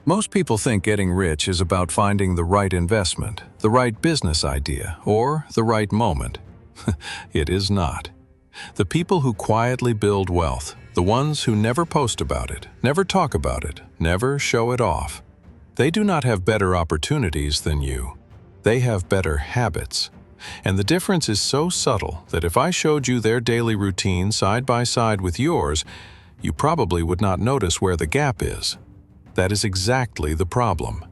Most people think getting rich is about finding the right investment, the right business idea, or the right moment. It is not. The people who quietly build wealth, the ones who never post about it, never talk about it, never show it off, they do not have better opportunities than you. They have better habits. And the difference is so subtle that if I showed you their daily routine side by side with yours, you probably would not notice where the gap is. That is exactly the problem.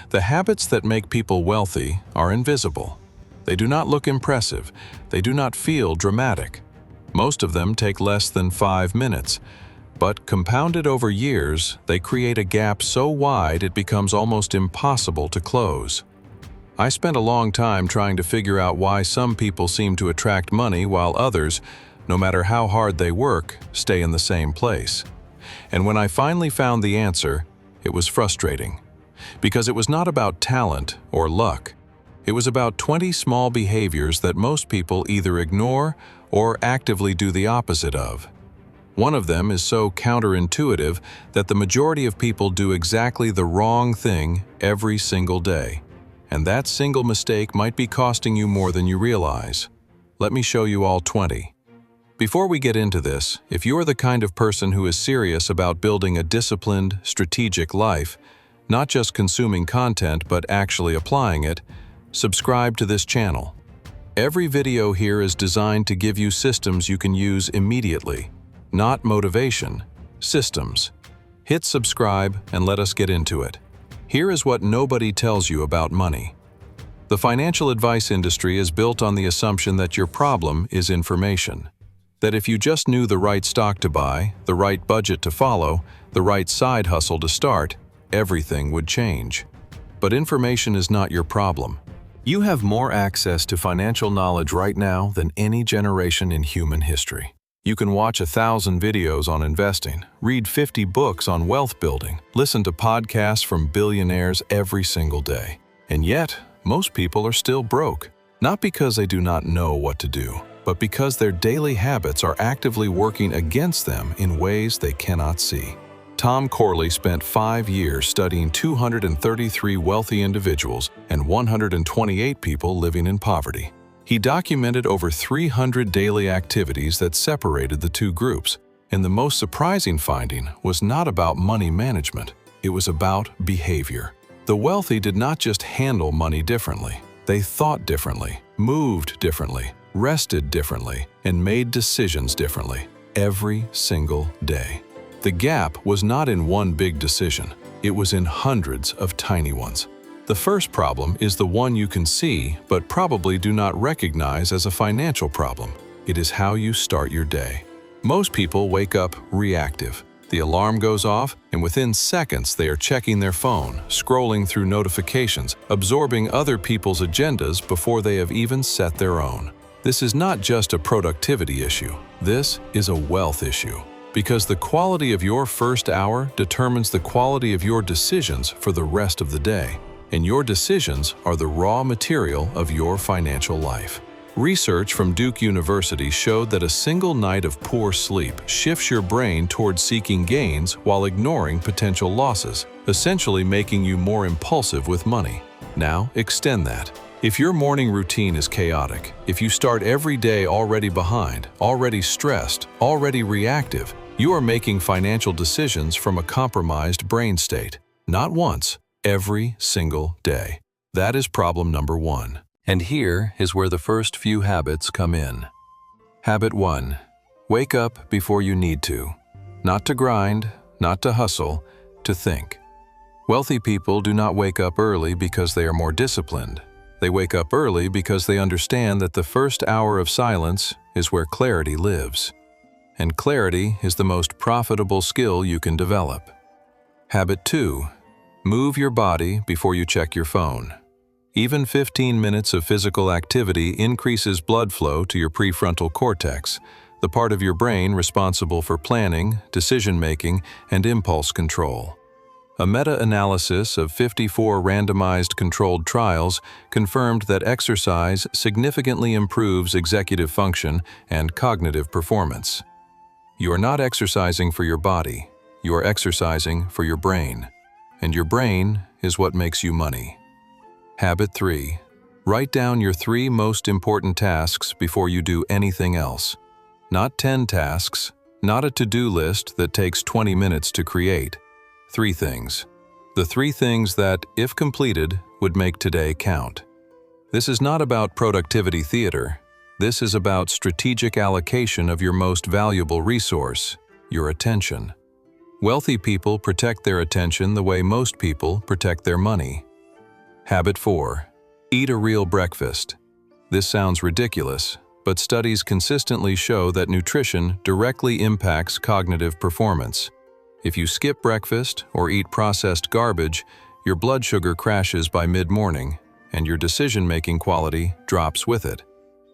The habits that make people wealthy are invisible. They do not look impressive. They do not feel dramatic. Most of them take less than 5 minutes, but compounded over years, they create a gap so wide it becomes almost impossible to close. I spent a long time trying to figure out why some people seem to attract money while others, no matter how hard they work, stay in the same place. And when I finally found the answer, it was frustrating. Because it was not about talent or luck. It was about 20 small behaviors that most people either ignore or actively do the opposite of. One of them is so counterintuitive that the majority of people do exactly the wrong thing every single day. And that single mistake might be costing you more than you realize. Let me show you all 20. Before we get into this, if you're the kind of person who is serious about building a disciplined, strategic life, not just consuming content but actually applying it, subscribe to this channel. Every video here is designed to give you systems you can use immediately. Not motivation, systems. Hit subscribe and let us get into it. Here is what nobody tells you about money. The financial advice industry is built on the assumption that your problem is information. That if you just knew the right stock to buy, the right budget to follow, the right side hustle to start, everything would change. But information is not your problem. You have more access to financial knowledge right now than any generation in human history. You can watch 1,000 videos on investing, read 50 books on wealth building, listen to podcasts from billionaires every single day. And yet, most people are still broke. Not because they do not know what to do, but because their daily habits are actively working against them in ways they cannot see. Tom Corley spent 5 years studying 233 wealthy individuals and 128 people living in poverty. He documented over 300 daily activities that separated the two groups, and the most surprising finding was not about money management, it was about behavior. The wealthy did not just handle money differently, they thought differently, moved differently, rested differently, and made decisions differently every single day. The gap was not in one big decision, it was in hundreds of tiny ones. The first problem is the one you can see but probably do not recognize as a financial problem. It is how you start your day. Most people wake up reactive. The alarm goes off, and within seconds they are checking their phone, scrolling through notifications, absorbing other people's agendas before they have even set their own. This is not just a productivity issue. This is a wealth issue. Because the quality of your first hour determines the quality of your decisions for the rest of the day. And your decisions are the raw material of your financial life. Research from Duke University showed that a single night of poor sleep shifts your brain towards seeking gains while ignoring potential losses, essentially making you more impulsive with money. Now, extend that. If your morning routine is chaotic, if you start every day already behind, already stressed, already reactive, you are making financial decisions from a compromised brain state. Not once, every single day. That is problem number 1. And here is where the first few habits come in. Habit 1. Wake up before you need to. Not to grind, not to hustle, to think. Wealthy people do not wake up early because they are more disciplined. They wake up early because they understand that the first hour of silence is where clarity lives. And clarity is the most profitable skill you can develop. Habit 2. Move your body before you check your phone. Even 15 minutes of physical activity increases blood flow to your prefrontal cortex, the part of your brain responsible for planning, decision-making, and impulse control. A meta-analysis of 54 randomized controlled trials confirmed that exercise significantly improves executive function and cognitive performance. You are not exercising for your body, you are exercising for your brain. and your brain is what makes you money. Habit 3. Write down your 3 most important tasks before you do anything else. Not 10 tasks, not a to-do list that takes 20 minutes to create. 3 things. The 3 things that, if completed, would make today count. This is not about productivity theater. This is about strategic allocation of your most valuable resource, your attention. Wealthy people protect their attention the way most people protect their money. Habit 4. Eat a real breakfast. This sounds ridiculous, but studies consistently show that nutrition directly impacts cognitive performance. If you skip breakfast or eat processed garbage, your blood sugar crashes by mid-morning, and your decision-making quality drops with it.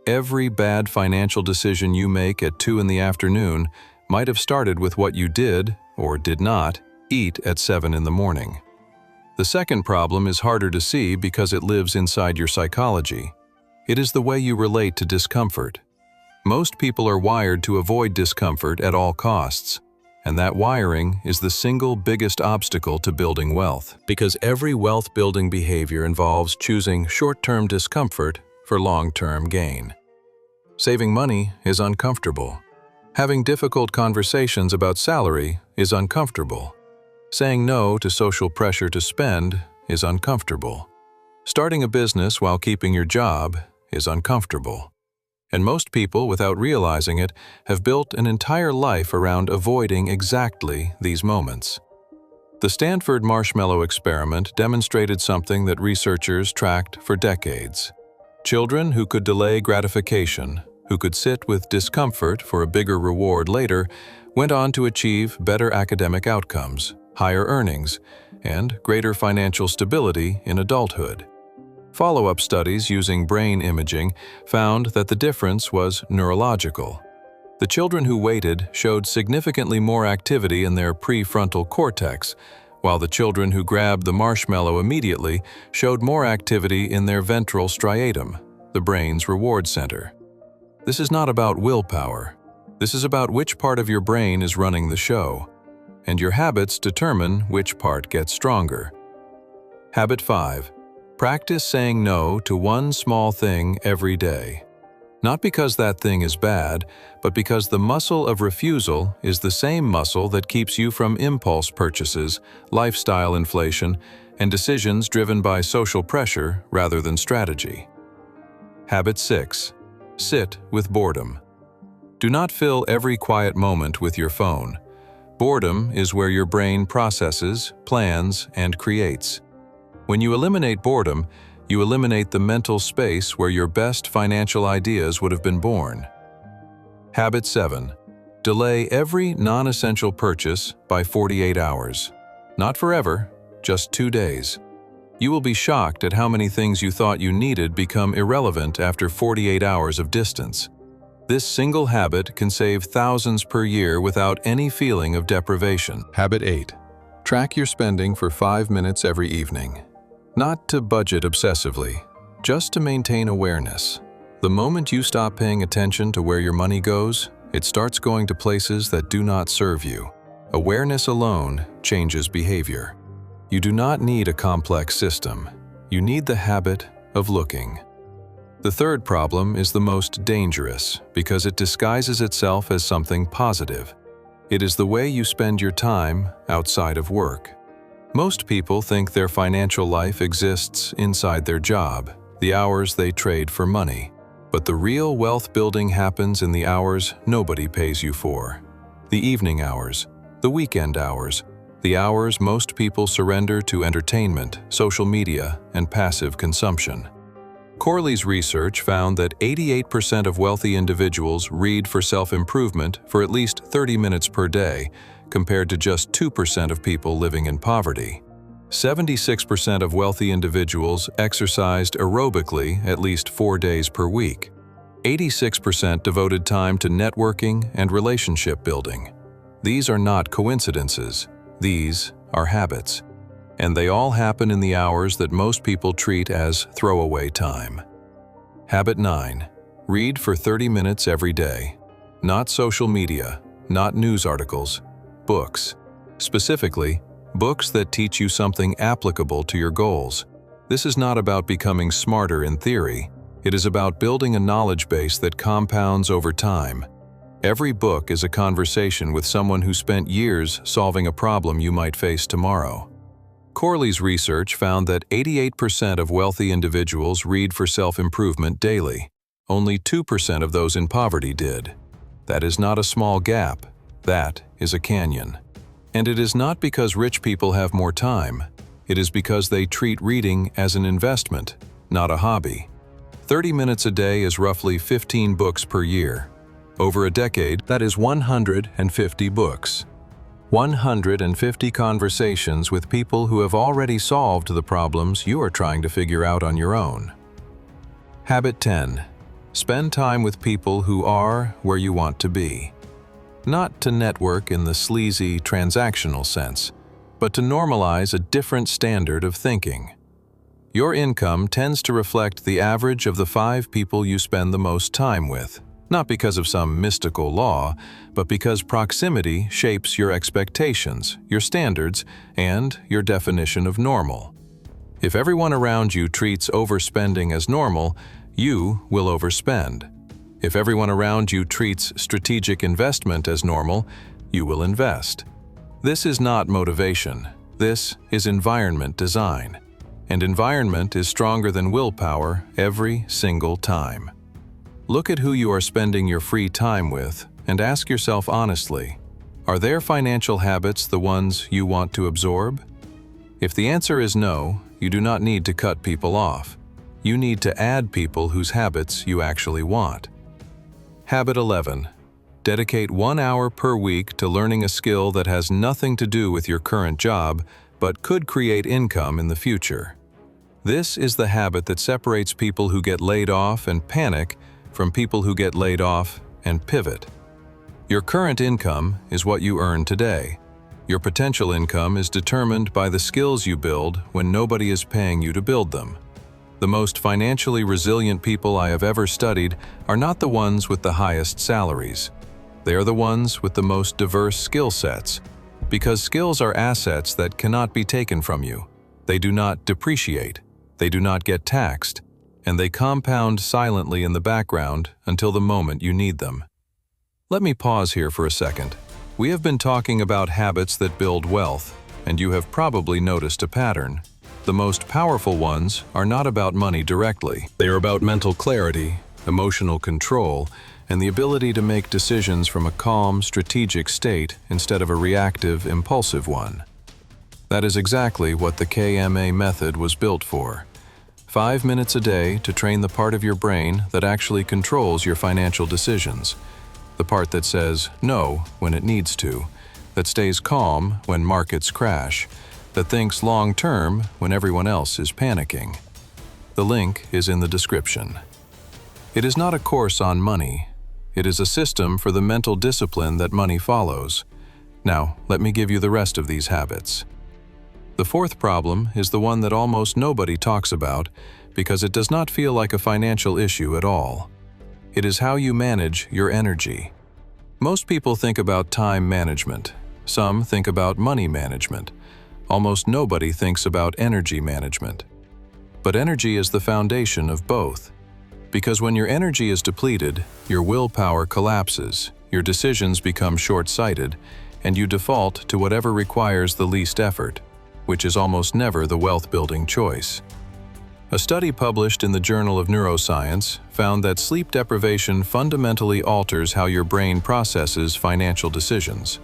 Every bad financial decision you make at 2 in the afternoon might have started with what you did, or did not, eat at 7 in the morning. The second problem is harder to see because it lives inside your psychology. It is the way you relate to discomfort. Most people are wired to avoid discomfort at all costs, and that wiring is the single biggest obstacle to building wealth, because every wealth-building behavior involves choosing short-term discomfort for long-term gain. Saving money is uncomfortable. Having difficult conversations about salary is uncomfortable. Saying no to social pressure to spend is uncomfortable. Starting a business while keeping your job is uncomfortable. And most people, without realizing it, have built an entire life around avoiding exactly these moments. The Stanford marshmallow experiment demonstrated something that researchers tracked for decades. Children who could delay gratification, who could sit with discomfort for a bigger reward later, went on to achieve better academic outcomes, higher earnings, and greater financial stability in adulthood. Follow-up studies using brain imaging found that the difference was neurological. The children who waited showed significantly more activity in their prefrontal cortex, while the children who grabbed the marshmallow immediately showed more activity in their ventral striatum, the brain's reward center. This is not about willpower. This is about which part of your brain is running the show, and your habits determine which part gets stronger. Habit 5. Practice saying no to one small thing every day. Not because that thing is bad, but because the muscle of refusal is the same muscle that keeps you from impulse purchases, lifestyle inflation, and decisions driven by social pressure rather than strategy. Habit 6. Sit with boredom. Do not fill every quiet moment with your phone. Boredom is where your brain processes, plans, and creates. When you eliminate boredom, you eliminate the mental space where your best financial ideas would have been born. Habit 7. Delay every non-essential purchase by 48 hours. Not forever, just 2 days. You will be shocked at how many things you thought you needed become irrelevant after 48 hours of distance. This single habit can save thousands per year without any feeling of deprivation. Habit 8. Track your spending for 5 minutes every evening. Not to budget obsessively, just to maintain awareness. The moment you stop paying attention to where your money goes, it starts going to places that do not serve you. Awareness alone changes behavior. You do not need a complex system. You need the habit of looking. The third problem is the most dangerous because it disguises itself as something positive. It is the way you spend your time outside of work. Most people think their financial life exists inside their job, the hours they trade for money. But the real wealth building happens in the hours nobody pays you for. The evening hours, the weekend hours, the hours most people surrender to entertainment, social media, and passive consumption. Corley's research found that 88% of wealthy individuals read for self-improvement for at least 30 minutes per day, compared to just 2% of people living in poverty. 76% of wealthy individuals exercised aerobically at least 4 days per week. 86% devoted time to networking and relationship building. These are not coincidences. These are habits. And they all happen in the hours that most people treat as throwaway time. Habit 9. Read for 30 minutes every day. Not social media, not news articles, books. Specifically, Books that teach you something applicable to your goals. This is not about becoming smarter in theory. It is about building a knowledge base that compounds over time. Every book is a conversation with someone who spent years solving a problem you might face tomorrow. Corley's research found that 88% of wealthy individuals read for self-improvement daily. Only 2% of those in poverty did. That is not a small gap. That is a canyon. And it is not because rich people have more time. It is because they treat reading as an investment, not a hobby. 30 minutes a day is roughly 15 books per year. Over a decade, that is 150 books. 150 conversations with people who have already solved the problems you are trying to figure out on your own. Habit 10. Spend time with people who are where you want to be. Not to network in the sleazy, transactional sense, but to normalize a different standard of thinking. Your income tends to reflect the average of the 5 people you spend the most time with. Not because of some mystical law, but because proximity shapes your expectations, your standards, and your definition of normal. If everyone around you treats overspending as normal, you will overspend. If everyone around you treats strategic investment as normal, you will invest. This is not motivation. This is environment design. And environment is stronger than willpower every single time. Look at who you are spending your free time with and ask yourself honestly, are their financial habits the ones you want to absorb? If the answer is no, you do not need to cut people off. You need to add people whose habits you actually want. Habit 11. Dedicate 1 hour per week to learning a skill that has nothing to do with your current job, but could create income in the future. This is the habit that separates people who get laid off and panic from people who get laid off and pivot. Your current income is what you earn today. Your potential income is determined by the skills you build when nobody is paying you to build them. The most financially resilient people I have ever studied are not the ones with the highest salaries. They are the ones with the most diverse skill sets, because skills are assets that cannot be taken from you. They do not depreciate, they do not get taxed, and they compound silently in the background until the moment you need them. Let me pause here for a second. We have been talking about habits that build wealth, and you have probably noticed a pattern. The most powerful ones are not about money directly. They are about mental clarity, emotional control, and the ability to make decisions from a calm, strategic state instead of a reactive, impulsive one. That is exactly what the K.M.A. method was built for. 5 minutes a day to train the part of your brain that actually controls your financial decisions. The part that says no when it needs to, that stays calm when markets crash, that thinks long-term when everyone else is panicking. The link is in the description. It is not a course on money. It is a system for the mental discipline that money follows. Now, let me give you the rest of these habits. The 4th problem is the one that almost nobody talks about because it does not feel like a financial issue at all. It is how you manage your energy. Most people think about time management. Some think about money management. Almost nobody thinks about energy management. But energy is the foundation of both. Because when your energy is depleted, your willpower collapses, your decisions become short-sighted, and you default to whatever requires the least effort, which is almost never the wealth-building choice. A study published in the Journal of Neuroscience found that sleep deprivation fundamentally alters how your brain processes financial decisions.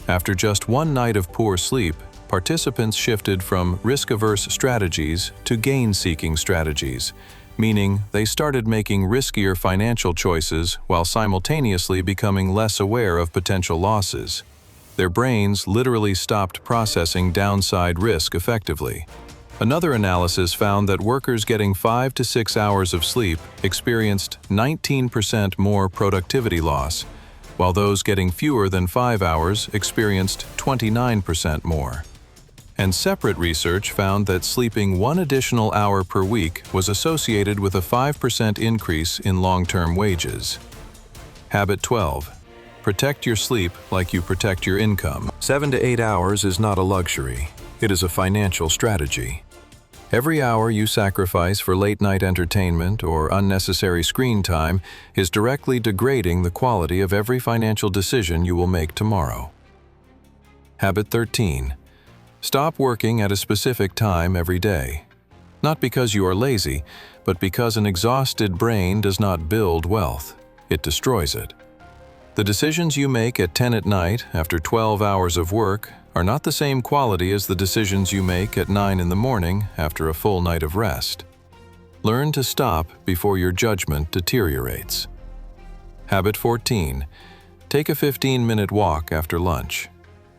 After just 1 night of poor sleep, participants shifted from risk-averse strategies to gain-seeking strategies, meaning they started making riskier financial choices while simultaneously becoming less aware of potential losses. Their brains literally stopped processing downside risk effectively. Another analysis found that workers getting 5 to 6 hours of sleep experienced 19% more productivity loss, while those getting fewer than 5 hours experienced 29% more. And separate research found that sleeping 1 additional hour per week was associated with a 5% increase in long-term wages. Habit 12. Protect your sleep like you protect your income. 7 to 8 hours is not a luxury. It is a financial strategy. Every hour you sacrifice for late-night entertainment or unnecessary screen time is directly degrading the quality of every financial decision you will make tomorrow. Habit 13. Stop working at a specific time every day. Not because you are lazy, but because an exhausted brain does not build wealth. It destroys it. The decisions you make at 10 at night after 12 hours of work are not the same quality as the decisions you make at 9 in the morning after a full night of rest. Learn to stop before your judgment deteriorates. Habit 14. Take a 15-minute walk after lunch.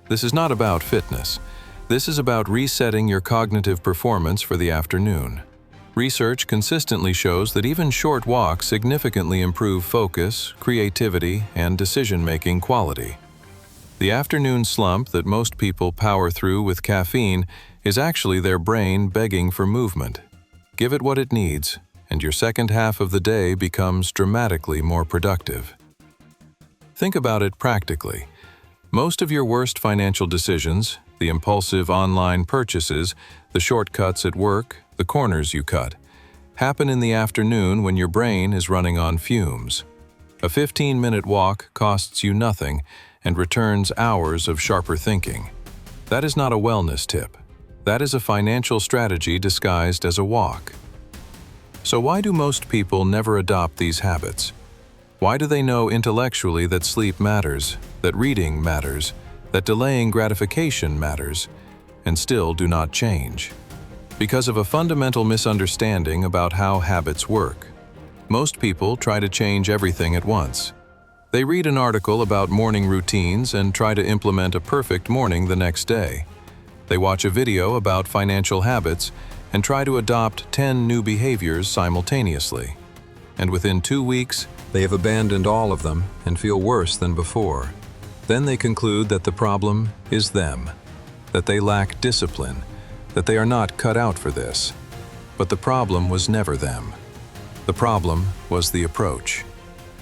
This is not about fitness. This is about resetting your cognitive performance for the afternoon. Research consistently shows that even short walks significantly improve focus, creativity, and decision-making quality. The afternoon slump that most people power through with caffeine is actually their brain begging for movement. Give it what it needs, and your second half of the day becomes dramatically more productive. Think about it practically. Most of your worst financial decisions, the impulsive online purchases, the shortcuts at work, the corners you cut, happen in the afternoon when your brain is running on fumes. A 15-minute walk costs you nothing and returns hours of sharper thinking. That is not a wellness tip. That is a financial strategy disguised as a walk. So why do most people never adopt these habits? Why do they know intellectually that sleep matters, that reading matters, that delaying gratification matters, and still do not change? Because of a fundamental misunderstanding about how habits work. Most people try to change everything at once. They read an article about morning routines and try to implement a perfect morning the next day. They watch a video about financial habits and try to adopt 10 new behaviors simultaneously. And within 2 weeks, they have abandoned all of them and feel worse than before. Then they conclude that the problem is them, that they lack discipline, that they are not cut out for this. But the problem was never them. The problem was the approach.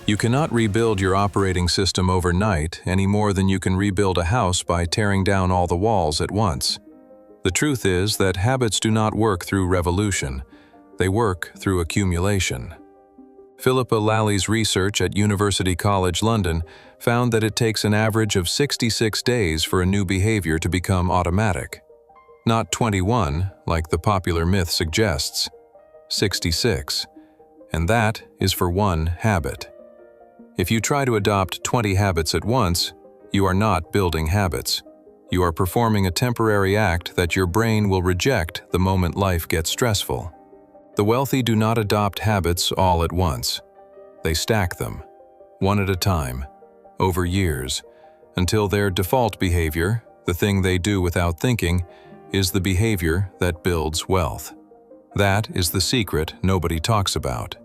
You cannot rebuild your operating system overnight any more than you can rebuild a house by tearing down all the walls at once. The truth is that habits do not work through revolution. They work through accumulation. Philippa Lally's research at University College London found that it takes an average of 66 days for a new behavior to become automatic. Not 21, like the popular myth suggests. 66. And that is for one habit. If you try to adopt 20 habits at once, you are not building habits. You are performing a temporary act that your brain will reject the moment life gets stressful. The wealthy do not adopt habits all at once. They stack them, one at a time, over years, until their default behavior, the thing they do without thinking, is the behavior that builds wealth. That is the secret nobody talks about.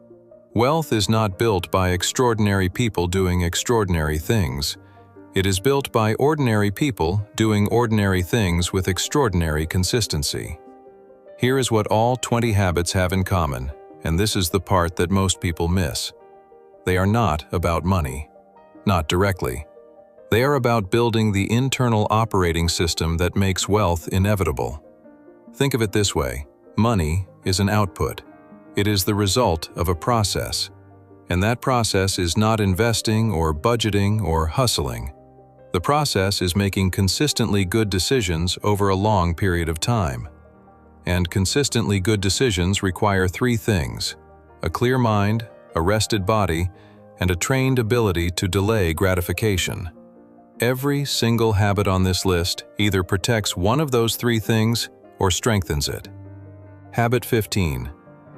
Wealth is not built by extraordinary people doing extraordinary things. It is built by ordinary people doing ordinary things with extraordinary consistency. Here is what all 20 habits have in common, and this is the part that most people miss. They are not about money. Not directly. They are about building the internal operating system that makes wealth inevitable. Think of it this way. Money is an output. It is the result of a process. And that process is not investing or budgeting or hustling. The process is making consistently good decisions over a long period of time. And consistently good decisions require 3 things: a clear mind, a rested body, and a trained ability to delay gratification. Every single habit on this list either protects one of those 3 things or strengthens it. Habit 15.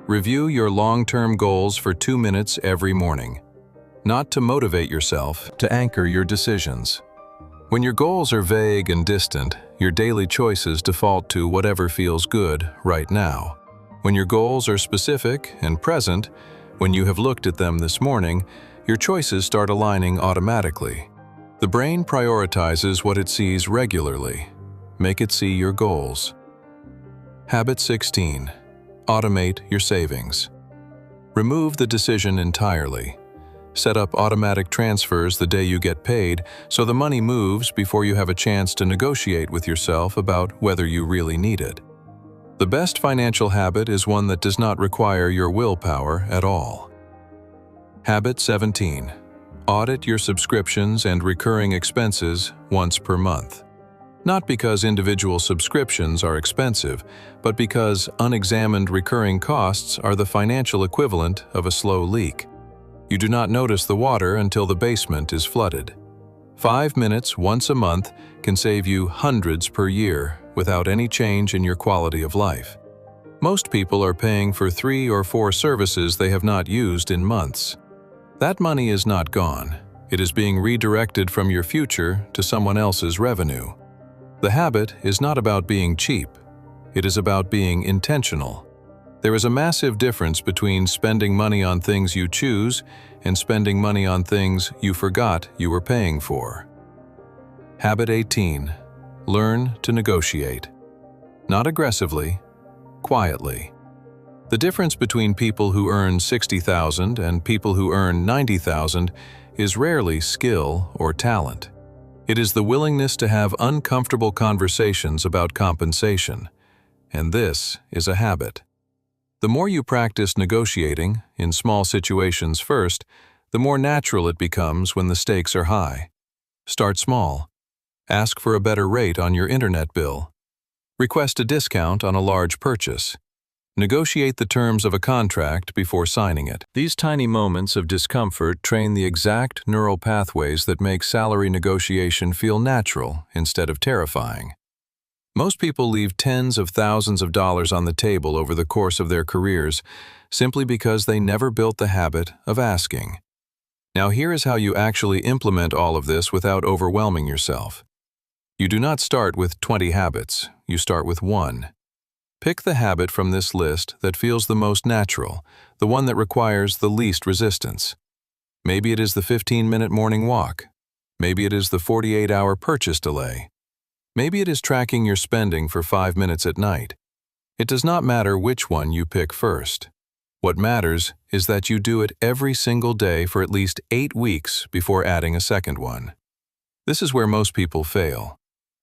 Review your long-term goals for 2 minutes every morning. Not to motivate yourself, to anchor your decisions. When your goals are vague and distant, your daily choices default to whatever feels good right now. When your goals are specific and present, when you have looked at them this morning, your choices start aligning automatically. The brain prioritizes what it sees regularly. Make it see your goals. Habit 16. Automate your savings. Remove the decision entirely. Set up automatic transfers the day you get paid so the money moves before you have a chance to negotiate with yourself about whether you really need it. The best financial habit is one that does not require your willpower at all. Habit 17. Audit your subscriptions and recurring expenses once per month. Not because individual subscriptions are expensive, but because unexamined recurring costs are the financial equivalent of a slow leak. You do not notice the water until the basement is flooded. 5 minutes once a month can save you hundreds per year without any change in your quality of life. Most people are paying for 3 or 4 services they have not used in months. That money is not gone. It is being redirected from your future to someone else's revenue. The habit is not about being cheap. It is about being intentional. There is a massive difference between spending money on things you choose and spending money on things you forgot you were paying for. Habit 18. Learn to negotiate. Not aggressively, quietly. The difference between people who earn $60,000 and people who earn $90,000 is rarely skill or talent. It is the willingness to have uncomfortable conversations about compensation, and this is a habit. The more you practice negotiating, in small situations first, the more natural it becomes when the stakes are high. Start small. Ask for a better rate on your internet bill. Request a discount on a large purchase. Negotiate the terms of a contract before signing it. These tiny moments of discomfort train the exact neural pathways that make salary negotiation feel natural instead of terrifying. Most people leave tens of thousands of dollars on the table over the course of their careers simply because they never built the habit of asking. Now here is how you actually implement all of this without overwhelming yourself. You do not start with 20 habits, you start with 1. Pick the habit from this list that feels the most natural, the one that requires the least resistance. Maybe it is the 15-minute morning walk. Maybe it is the 48-hour purchase delay. Maybe it is tracking your spending for 5 minutes at night. It does not matter which one you pick first. What matters is that you do it every single day for at least 8 weeks before adding a second one. This is where most people fail.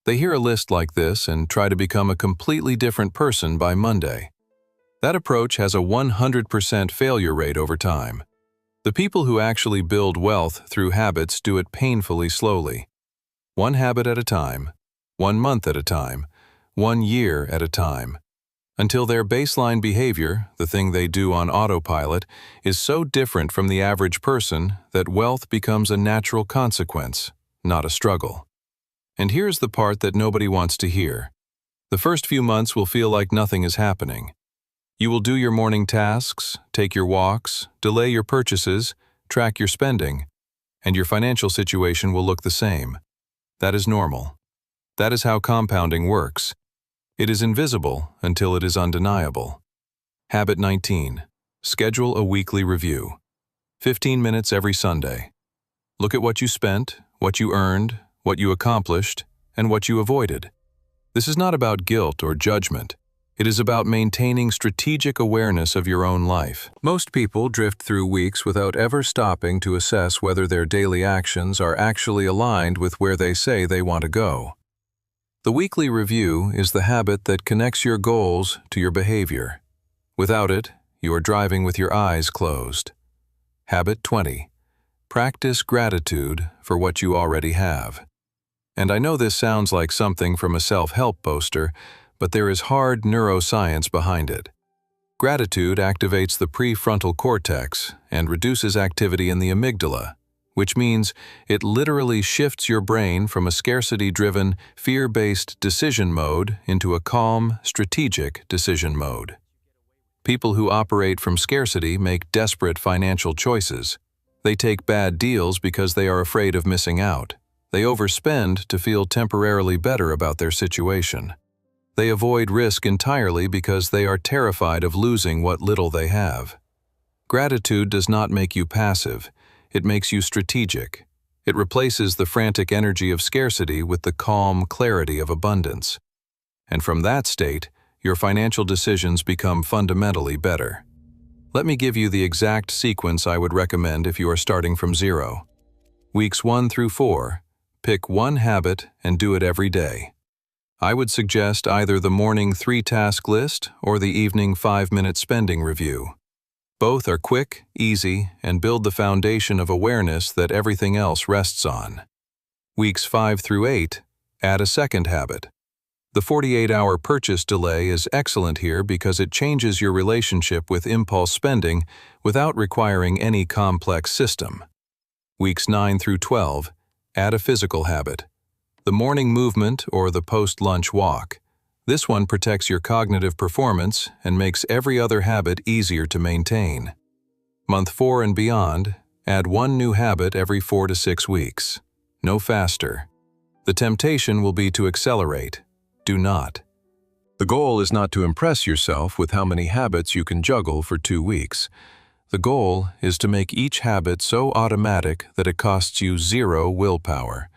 They hear a list like this and try to become a completely different person by Monday. That approach has a 100% failure rate over time. The people who actually build wealth through habits do it painfully slowly. 1 habit at a time. 1 month at a time, 1 year at a time, until their baseline behavior, the thing they do on autopilot, is so different from the average person that wealth becomes a natural consequence, not a struggle. And here's the part that nobody wants to hear. The first few months will feel like nothing is happening. You will do your morning tasks, take your walks, delay your purchases, track your spending, and your financial situation will look the same. That is normal. That is how compounding works. It is invisible until it is undeniable. Habit 19. Schedule a weekly review. 15 minutes every Sunday. Look at what you spent, what you earned, what you accomplished, and what you avoided. This is not about guilt or judgment. It is about maintaining strategic awareness of your own life. Most people drift through weeks without ever stopping to assess whether their daily actions are actually aligned with where they say they want to go. The weekly review is the habit that connects your goals to your behavior. Without it, you are driving with your eyes closed. Habit 20. Practice gratitude for what you already have. And I know this sounds like something from a self-help poster, but there is hard neuroscience behind it. Gratitude activates the prefrontal cortex and reduces activity in the amygdala, which means it literally shifts your brain from a scarcity-driven, fear-based decision mode into a calm, strategic decision mode. People who operate from scarcity make desperate financial choices. They take bad deals because they are afraid of missing out. They overspend to feel temporarily better about their situation. They avoid risk entirely because they are terrified of losing what little they have. Gratitude does not make you passive. It makes you strategic. It replaces the frantic energy of scarcity with the calm clarity of abundance. And from that state, your financial decisions become fundamentally better. Let me give you the exact sequence I would recommend if you are starting from zero. Weeks 1 through 4, pick one habit and do it every day. I would suggest either the morning 3-task list or the evening 5-minute spending review. Both are quick, easy, and build the foundation of awareness that everything else rests on. Weeks 5 through 8, add a second habit. The 48-hour purchase delay is excellent here because it changes your relationship with impulse spending without requiring any complex system. Weeks 9 through 12, add a physical habit. The morning movement or the post-lunch walk. This one protects your cognitive performance and makes every other habit easier to maintain. Month 4 and beyond, add one new habit every 4 to 6 weeks. No faster. The temptation will be to accelerate. Do not. The goal is not to impress yourself with how many habits you can juggle for 2 weeks. The goal is to make each habit so automatic that it costs you 0 willpower.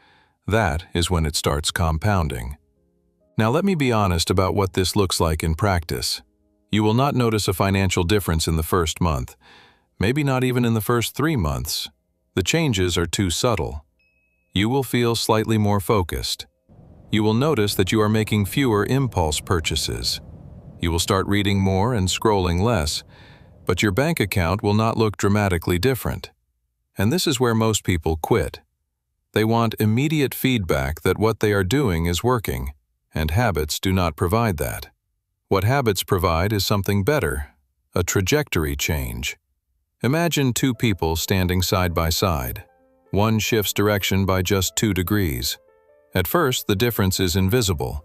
That is when it starts compounding. Now let me be honest about what this looks like in practice. You will not notice a financial difference in the first month, maybe not even in the first 3 months. The changes are too subtle. You will feel slightly more focused. You will notice that you are making fewer impulse purchases. You will start reading more and scrolling less, but your bank account will not look dramatically different. And this is where most people quit. They want immediate feedback that what they are doing is working, and habits do not provide that. What habits provide is something better, a trajectory change. Imagine 2 people standing side by side. One shifts direction by just 2 degrees. At first, the difference is invisible.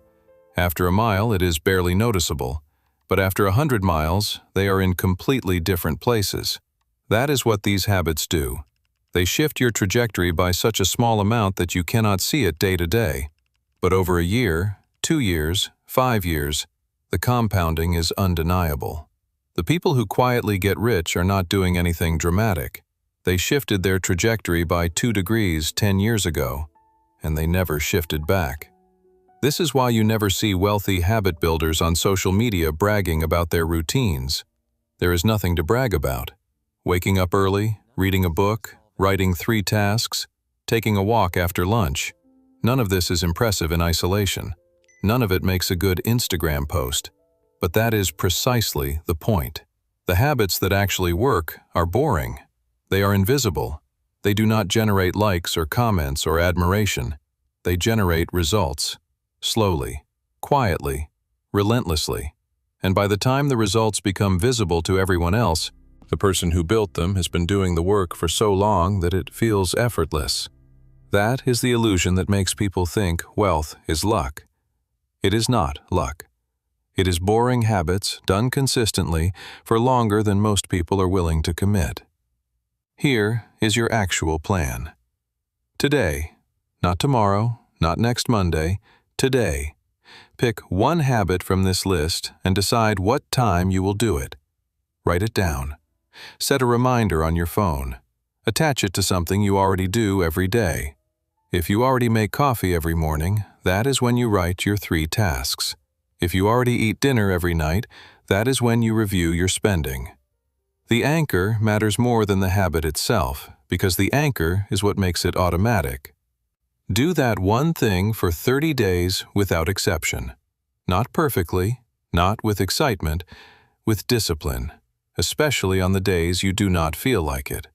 After a mile, it is barely noticeable. But after 100 miles, they are in completely different places. That is what these habits do. They shift your trajectory by such a small amount that you cannot see it day to day. But over a year, 2 years, 5 years, the compounding is undeniable. The people who quietly get rich are not doing anything dramatic. They shifted their trajectory by 2 degrees 10 years ago, and they never shifted back. This is why you never see wealthy habit builders on social media bragging about their routines. There is nothing to brag about. Waking up early, reading a book, writing 3 tasks, taking a walk after lunch. None of this is impressive in isolation. None of it makes a good Instagram post. But that is precisely the point. The habits that actually work are boring. They are invisible. They do not generate likes or comments or admiration. They generate results. Slowly, quietly, relentlessly. And by the time the results become visible to everyone else, the person who built them has been doing the work for so long that it feels effortless. That is the illusion that makes people think wealth is luck. It is not luck. It is boring habits done consistently for longer than most people are willing to commit. Here is your actual plan. Today, not tomorrow, not next Monday, today, pick one habit from this list and decide what time you will do it. Write it down. Set a reminder on your phone. Attach it to something you already do every day. If you already make coffee every morning, that is when you write your 3 tasks. If you already eat dinner every night, that is when you review your spending. The anchor matters more than the habit itself, because the anchor is what makes it automatic. Do that one thing for 30 days without exception. Not perfectly, not with excitement, with discipline, especially on the days you do not feel like it.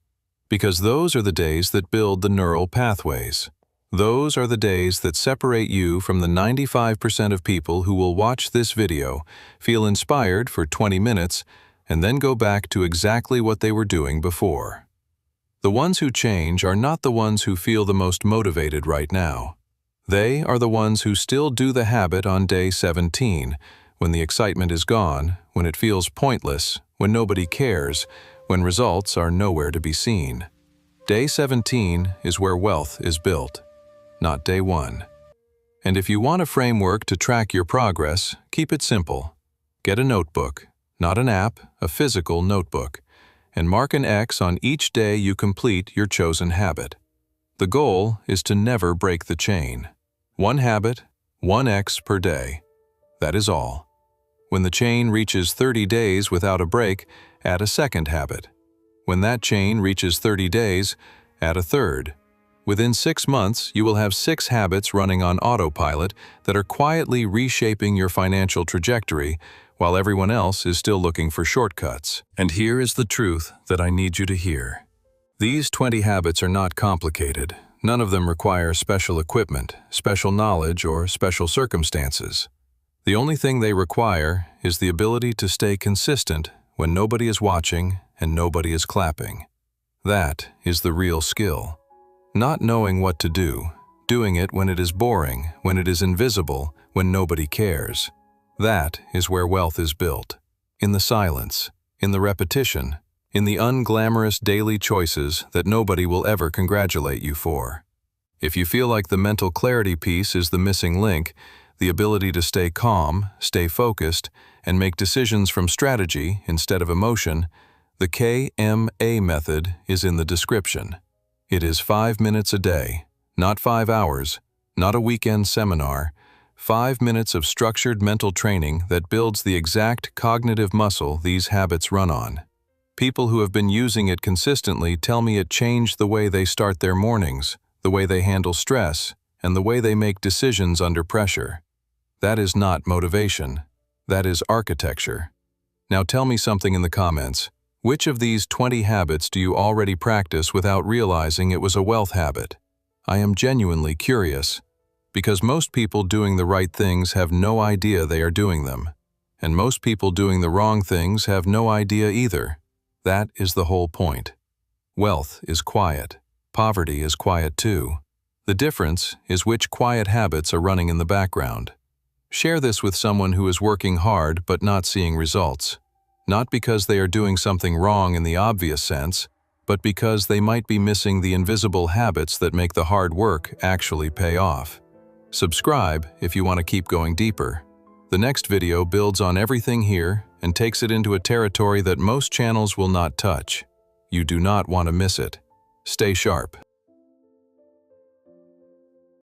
Because those are the days that build the neural pathways. Those are the days that separate you from the 95% of people who will watch this video, feel inspired for 20 minutes, and then go back to exactly what they were doing before. The ones who change are not the ones who feel the most motivated right now. They are the ones who still do the habit on day 17, when the excitement is gone, when it feels pointless, when nobody cares, when results are nowhere to be seen. Day 17 is where wealth is built, not day 1. And if you want a framework to track your progress, keep it simple. Get a notebook, not an app, a physical notebook, and mark an X on each day you complete your chosen habit. The goal is to never break the chain. 1 habit, 1 X per day. That is all. When the chain reaches 30 days without a break, add a second habit. When that chain reaches 30 days, add a third. Within 6 months, you will have 6 habits running on autopilot that are quietly reshaping your financial trajectory while everyone else is still looking for shortcuts. And here is the truth that I need you to hear. These 20 habits are not complicated. None of them require special equipment, special knowledge, or special circumstances. The only thing they require is the ability to stay consistent when nobody is watching and nobody is clapping. That is the real skill. Not knowing what to do, doing it when it is boring, when it is invisible, when nobody cares. That is where wealth is built. In the silence, in the repetition, in the unglamorous daily choices that nobody will ever congratulate you for. If you feel like the mental clarity piece is the missing link, the ability to stay calm, stay focused, and make decisions from strategy instead of emotion, the K.M.A. method is in the description. It is 5 minutes a day, not 5 hours, not a weekend seminar, 5 minutes of structured mental training that builds the exact cognitive muscle these habits run on. People who have been using it consistently tell me it changed the way they start their mornings, the way they handle stress, and the way they make decisions under pressure. That is not motivation. That is architecture. Now tell me something in the comments. Which of these 20 habits do you already practice without realizing it was a wealth habit? I am genuinely curious, because most people doing the right things have no idea they are doing them, and most people doing the wrong things have no idea either. That is the whole point. Wealth is quiet. Poverty is quiet too. The difference is which quiet habits are running in the background. Share this with someone who is working hard but not seeing results. Not because they are doing something wrong in the obvious sense, but because they might be missing the invisible habits that make the hard work actually pay off. Subscribe if you want to keep going deeper. The next video builds on everything here and takes it into a territory that most channels will not touch. You do not want to miss it. Stay sharp.